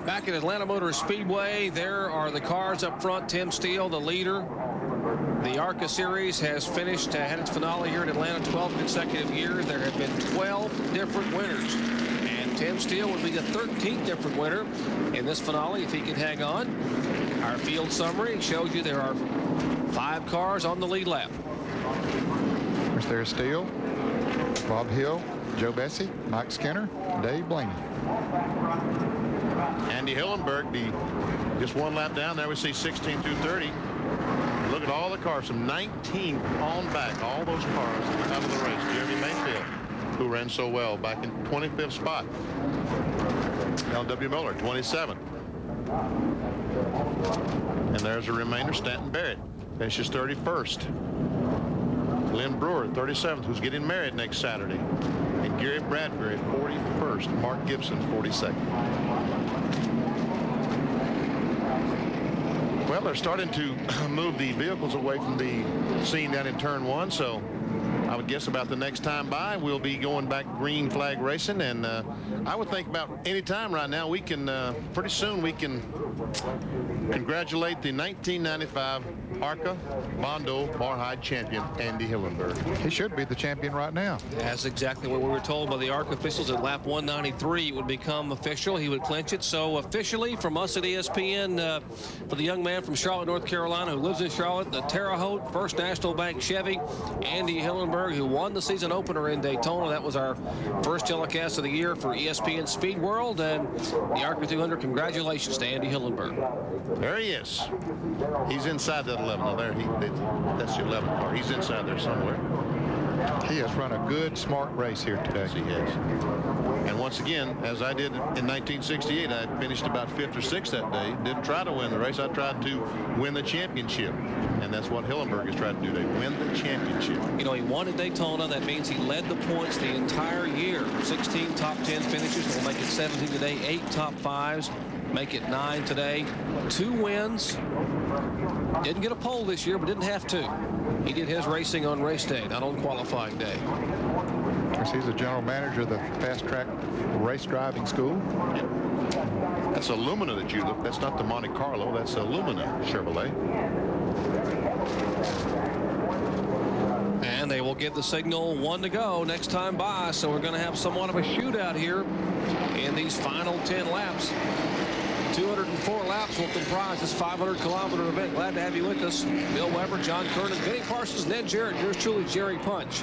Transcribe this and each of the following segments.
Back at Atlanta Motor Speedway, there are the cars up front. Tim Steele, the leader. The ARCA Series has finished, had its finale here in Atlanta 12 consecutive years. There have been 12 different winners. And Tim Steele would be the 13th different winner in this finale if he can hang on. Our field summary shows you there are 5 cars on the lead lap. There's Steele, Bob Hill, Joe Bessie, Mike Skinner, Dave Blaney. Andy Hillenberg, just one lap down there. We see 16 through 30. Look at all the cars from 19 on back. All those cars out of the race. Jeremy Mayfield, who ran so well back in 25th spot. L.W. Miller, 27. And there's a remainder. Stanton Barrett finishes 31st. Lynn Brewer, 37th, who's getting married next Saturday. And Gary Bradbury, 41st. Mark Gibson, 42nd. Well, they're starting to move the vehicles away from the scene down in turn 1, so I would guess about the next time by, we'll be going back green flag racing. And I would think about any time right now, we can, pretty soon we can congratulate the 1995 ARCA Bondo Barhide champion, Andy Hillenberg. He should be the champion right now. That's exactly what we were told by the ARCA officials at lap 193. It would become official. He would clinch it. So officially from us at ESPN, for the young man from Charlotte, North Carolina, who lives in Charlotte, the Terre Haute First National Bank Chevy, Andy Hillenberg, who won the season opener in Daytona. That was our first telecast of the year for ESPN Speed World. And the ARCA 200, congratulations to Andy Hillenberg. There he is. He's inside that 11. Oh, there that's the 11 car. He's inside there somewhere. He has run a good, smart race here today. Yes, he has. And once again, as I did in 1968, I finished about 5th or 6th that day. Didn't try to win the race. I tried to win the championship. And that's what Hillenberg is trying to do. They win the championship. You know, he won at Daytona. That means he led the points the entire year. 16 top 10 finishes. We'll make it 17 today. 8 top 5s. Make it 9 today. 2 wins. Didn't get a pole this year, but didn't have to. He did his racing on race day, not on qualifying day. He's the general manager of the Fast Track Race Driving School. That's a Lumina that you look. That's not the Monte Carlo. That's a Lumina Chevrolet. And they will give the signal 1 to go next time by. So we're going to have somewhat of a shootout here in these final 10 laps. 204 laps will comprise this 500-kilometer event. Glad to have you with us. Bill Weber, John Kernan, Benny Parsons, Ned Jarrett, yours truly, Jerry Punch.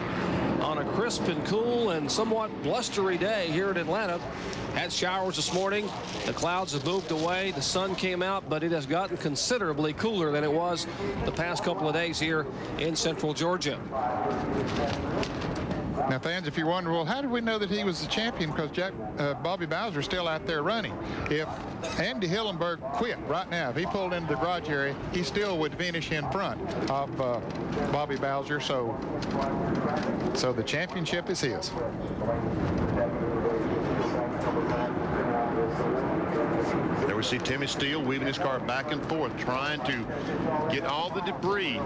On a crisp and cool and somewhat blustery day here in Atlanta. Had showers this morning. The clouds have moved away. The sun came out, but it has gotten considerably cooler than it was the past couple of days here in central Georgia. Now, fans, if you're wondering, well, how did we know that he was the champion? Because Bobby Bowser's still out there running. If Andy Hillenberg quit right now, if he pulled into the garage area, he still would finish in front of Bobby Bowser. So the championship is his. There we see Timmy Steele weaving his car back and forth, trying to get all the debris,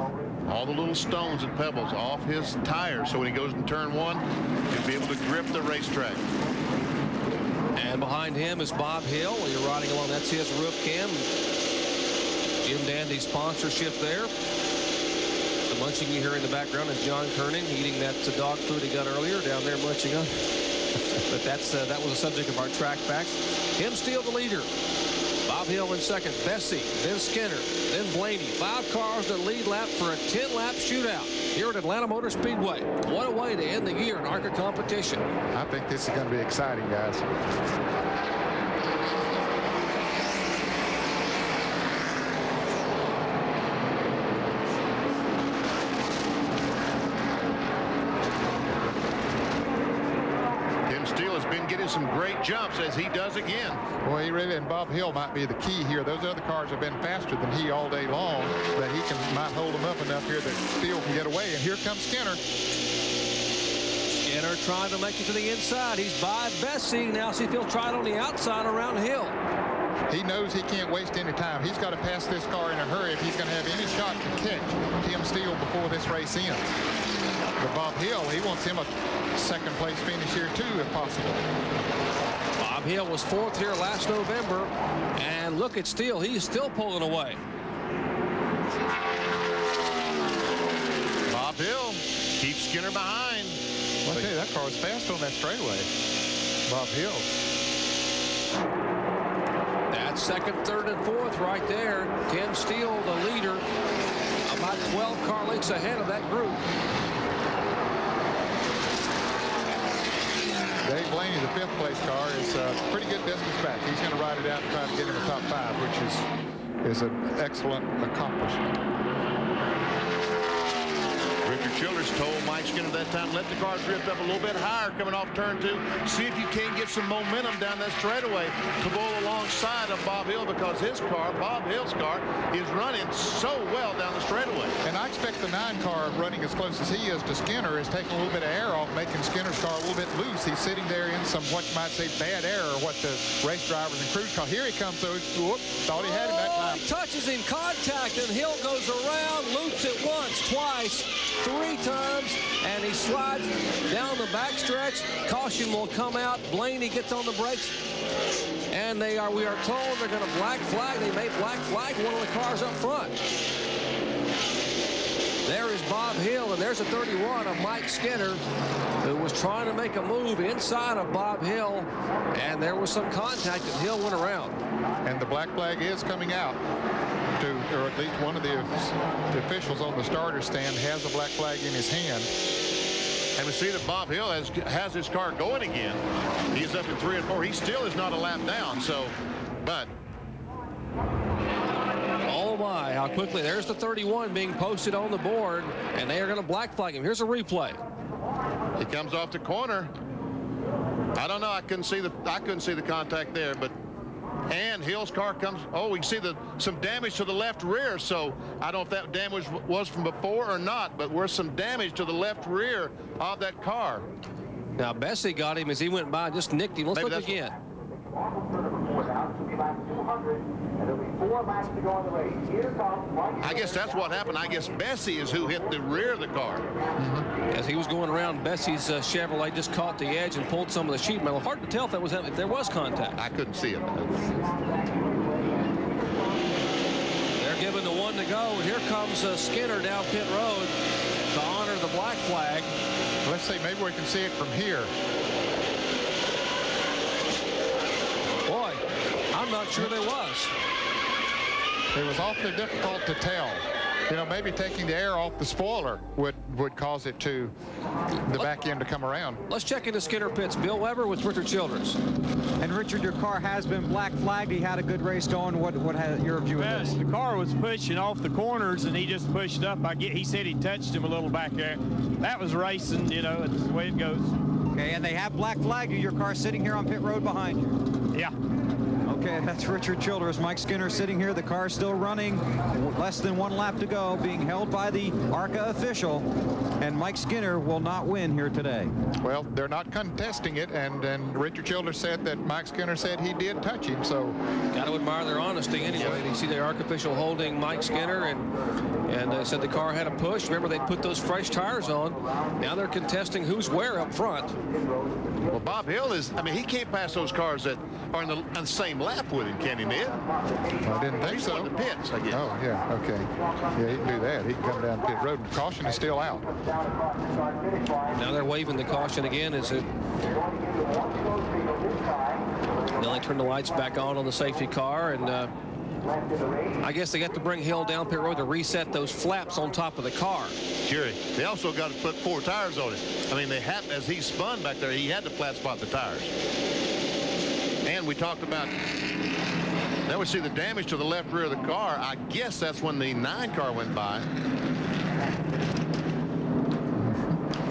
all the little stones and pebbles off his tires, so when he goes in turn 1, he'll be able to grip the racetrack. And behind him is Bob Hill. While you're riding along, that's his roof cam. Jim Dandy sponsorship there. The munching you hear in the background is John Kernan eating that dog food he got earlier down there munching on. But that was the subject of our track facts. Tim Steele, the leader. Bob Hill in second. Bessie, then Skinner, then Blaney. 5 cars to lead lap for a 10-lap shootout here at Atlanta Motor Speedway. What a way to end the year in ARCA competition. I think this is going to be exciting, guys. Some great jumps as he does again. Well, he really, and Bob Hill might be the key here. Those other cars have been faster than he all day long, but he might hold them up enough here that Steele can get away. And here comes Skinner. Skinner trying to make it to the inside. He's by Bessie. Now see if he'll try it on the outside around Hill. He knows he can't waste any time. He's got to pass this car in a hurry if he's going to have any shot to catch Tim Steele before this race ends. But Bob Hill, he wants him a second place finish here too, if possible. Bob Bob Hill was 4th here last November, and look at Steele. He's still pulling away. Bob Hill keeps Skinner behind. Well, I tell you, that car was fast on that straightaway. Bob Hill. That's 2nd, 3rd, and 4th right there. Tim Steele, the leader, about 12 car lengths ahead of that group. Dave Blaney, the 5th place car, is a pretty good distance back. He's going to ride it out and try to get in the top 5, which is an excellent accomplishment. Richard Childress told Mike Skinner that time, let the car drift up a little bit higher coming off turn 2. See if you can't get some momentum down that straightaway to bowl alongside of Bob Hill, because his car, Bob Hill's car, is running so well down the straightaway. And I expect the 9 car running as close as he is to Skinner is taking a little bit of air off, making Skinner's car a little bit loose. He's sitting there in some, what you might say, bad air, or what the race drivers and crews call. Here he comes, so whoop, thought he had him that time. Touches in contact, and Hill goes around, loops it once, twice, 3 times, and he slides down the backstretch. Caution will come out. Blaney gets on the brakes, and we are told they're going to black flag. They may black flag one of the cars up front. There is Bob Hill, and there's a 31 of Mike Skinner, who was trying to make a move inside of Bob Hill, and there was some contact, and Hill went around. And the black flag is coming out. Or at least one of the officials on the starter stand has a black flag in his hand. And we see that Bob Hill has his car going again. He's up in 3 and 4. He still is not a lap down. So, but. Oh my, how quickly. There's the 31 being posted on the board, and they are going to black flag him. Here's a replay. He comes off the corner. I don't know. I couldn't see the contact there, but. And Hill's car comes. Oh, we can see some damage to the left rear. So I don't know if that damage was from before or not, but there's some damage to the left rear of that car. Now Bessie got him as he went by, just nicked him. Let's look again. I guess that's what happened. I guess Bessie is who hit the rear of the car. As he was going around, Bessie's Chevrolet just caught the edge and pulled some of the sheet metal. Hard to tell if there was contact. I couldn't see it. They're giving the 1 to go, and here comes Skinner down pit road to honor the black flag. Let's see, maybe we can see it from here. Boy, I'm not sure there was. It was awfully difficult to tell. You know, maybe taking the air off the spoiler would cause it to the back end to come around. Let's check into Skinner pits. Bill Weber with Richard Childress. And Richard, your car has been black flagged. He had a good race going. What had your view of this? The car was pushing off the corners, and he just pushed up. He said he touched him a little back there. That was racing, you know, it's the way it goes. Okay, and they have black flagged you. Your car sitting here on pit road behind you. Yeah. Okay, that's Richard Childress. Mike Skinner sitting here. The car still running. Less than 1 lap to go. Being held by the ARCA official. And Mike Skinner will not win here today. Well, they're not contesting it, and Richard Childress said that Mike Skinner said he did touch him, so. Got to admire their honesty anyway. You see the ARCA official holding Mike Skinner, and said the car had a push. Remember, they put those fresh tires on. Now they're contesting who's where up front. Well, Bob Hill he can't pass those cars that are on the same lap with him, can he, Ned? I didn't think He's so. on the pits, I guess. Oh, yeah, okay. Yeah, he can do that. He can come down pit road. Caution is still out. Now they're waving the caution again. Now they turn the lights back on the safety car, and I guess they got to bring Hill down pit road to reset those flaps on top of the car. Sure. They also got to put 4 tires on it. I mean, they had, as he spun back there, he had to flat spot the tires. And we talked about, now we see the damage to the left rear of the car. I guess that's when the 9 car went by.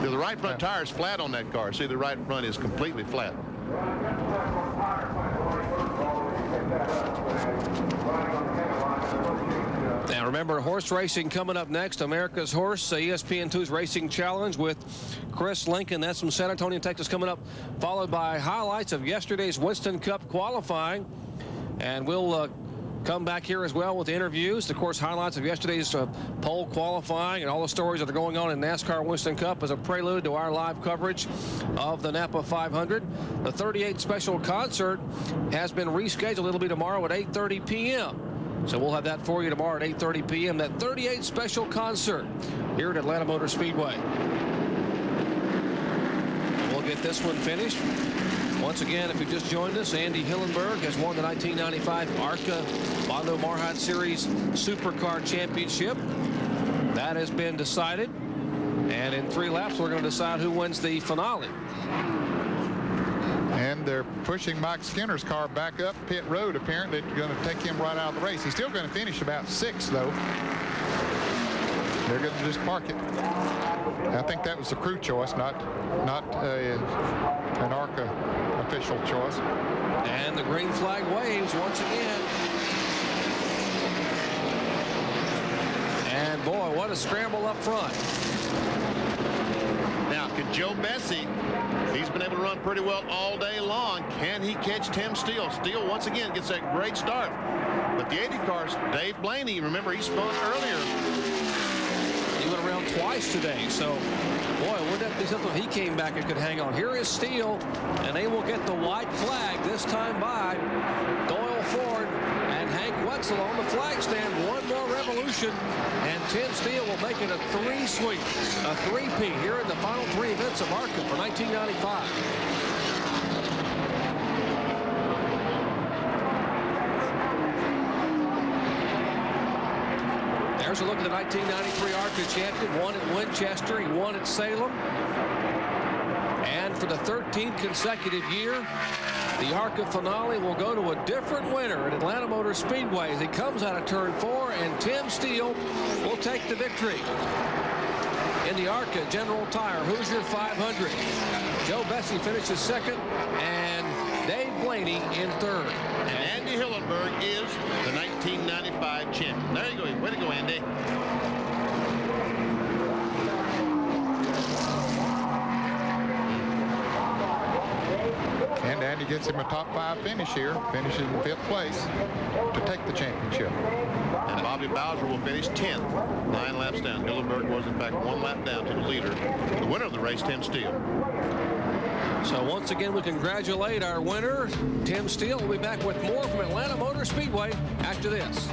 The right front tire is flat on that car. See, the right front is completely flat. Now remember, horse racing coming up next. America's Horse, ESPN2's Racing Challenge with Chris Lincoln. That's from San Antonio, Texas, coming up, followed by highlights of yesterday's Winston Cup qualifying. And we'll come back here as well with interviews. Of course, highlights of yesterday's pole qualifying and all the stories that are going on in NASCAR Winston Cup as a prelude to our live coverage of the Napa 500. The 38 special concert has been rescheduled. It'll be tomorrow at 8:30 p.m. So we'll have that for you tomorrow at 8:30 p.m. That 38 special concert here at Atlanta Motor Speedway. We'll get this one finished. Once again, if you just joined us, Andy Hillenberg has won the 1995 ARCA Bondo Marhat Series Supercar Championship. That has been decided. And in 3 laps, we're going to decide who wins the finale. And they're pushing Mike Skinner's car back up pit road. Apparently, they're going to take him right out of the race. He's still going to finish about 6th, though. They're going to just park it. I think that was the crew choice, not an ARCA official choice. And the green flag waves once again. And boy, what a scramble up front. Now, can Joe Bessie, he's been able to run pretty well all day long. Can he catch Tim Steele? Steele once again gets that great start. But the 80 cars, Dave Blaney, remember he spun earlier. He went around twice today, so boy, wouldn't that be something if he came back and could hang on. Here is Steele, and they will get the white flag this time by Doyle Ford and Hank Wetzel on the flag stand. One more revolution, and Tim Steele will make it a 3-sweep, a 3-peat here in the final 3 events of ARCA for 1995. There's a look at the 1993 ARCA champion. Won at Winchester. He won at Salem. And for the 13th consecutive year, the ARCA finale will go to a different winner at Atlanta Motor Speedway as he comes out of turn 4, and Tim Steele will take the victory. In the ARCA General Tire Hoosier 500, Joe Bessie finishes 2nd, and Dave Blaney in 3rd. And Andy Hillenberg is the 1995 champion. There you go. Way to go, Andy. And Andy gets him a top 5 finish here, finishes in 5th place to take the championship. And Bobby Bowser will finish 10th, 9 laps down. Hillenberg was, in fact, 1 lap down to the leader. The winner of the race, Tim Steele. So once again, we congratulate our winner, Tim Steele. We'll be back with more from Atlanta Motor Speedway after this.